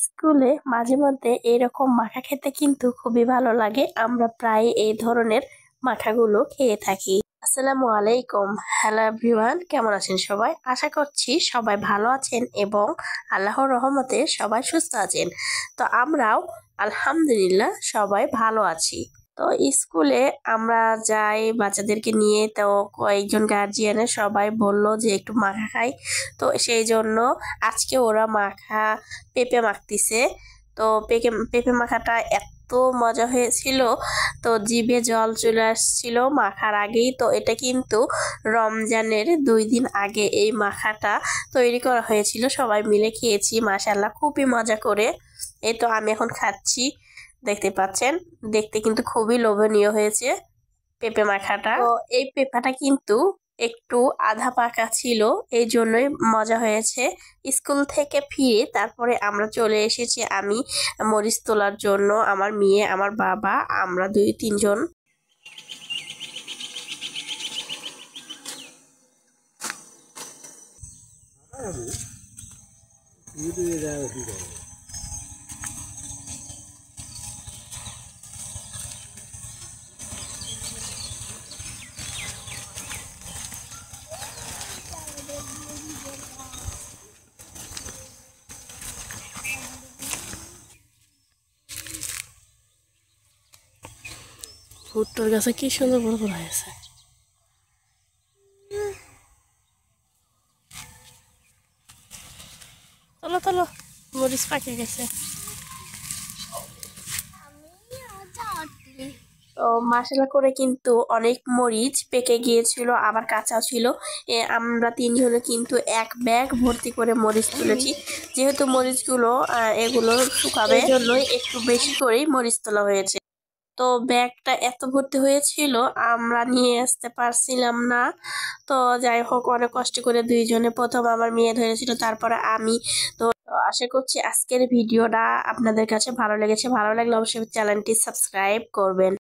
স্কুলে মাঝে মধ্যে এরকম মাখা খেতে কিন্তু খুবই ভালো লাগে। আমরা প্রায় এই ধরনের মাখাগুলো খেয়ে থাকি। আসসালামু আলাইকুম। হ্যালো এভরিওয়ান, কেমন আছেন সবাই? আশা করছি সবাই ভালো আছেন এবং আল্লাহর রহমতে সবাই সুস্থ আছেন। তো আমরাও আলহামদুলিল্লাহ সবাই ভালো আছি। তো স্কুলে আমরা যাই বাচ্চাদেরকে নিয়ে, তো কয়েকজন গার্জিয়ানের সবাই বলল যে একটু মাখা খাই। তো সেই জন্য আজকে ওরা পেঁপে মাখতিছে। তো পেঁপে মাখাটা এত মজা হয়েছিল, তো জিভে জল চলে আসছিল মাখার আগেই। তো এটা কিন্তু রমজানের 2 দিন আগে এই মাখাটা তৈরি করা হয়েছিল, সবাই মিলে খেয়েছি মাশাআল্লাহ খুবই মজা করে। এই তো আমি এখন খাচ্ছি, দেখতে পাচ্ছেন, দেখতে কিন্তু খুবই লোভনীয় হয়েছে পেঁপে মাখাটা। তো এই পেঁপাটা কিন্তু একটু আধা পাকা ছিল, এই জন্যই মজা হয়েছে। স্কুল থেকে ফিরে তারপরে আমরা চলে এসেছি আমি মরিচ তোলার জন্য, আমার মেয়ে, আমার বাবা, আমরা 2-3 জন। ভুট্টার গাছে কি সুন্দর বড় বড় হয়েছে। চলো চলো, মরিচ পাকে গেছে। তো মাসালা করে কিন্তু অনেক মরিচ পেকে গিয়েছিল, আবার কাঁচা ছিল। আমরা 3 জনে কিন্তু এক ব্যাগ ভর্তি করে মরিচ তুলেছি। যেহেতু মরিচগুলো এগুলো শুকাবে, এই জন্যই একটু বেশি করেই মরিচ তোলা হয়েছে। তো ব্যাগটা এত ভর্তি হয়েছিল আমরা নিয়ে আসতে পারছিলাম না। তো যাই হোক, অনেক কষ্ট করে 2 জনে, প্রথম আমার মেয়ে ধরেছিল, তারপরে আমি। তো আশা করছি আজকের ভিডিওটা আপনাদের কাছে ভালো লেগেছে। ভালো লাগলে অবশ্যই চ্যানেলটি সাবস্ক্রাইব করবেন।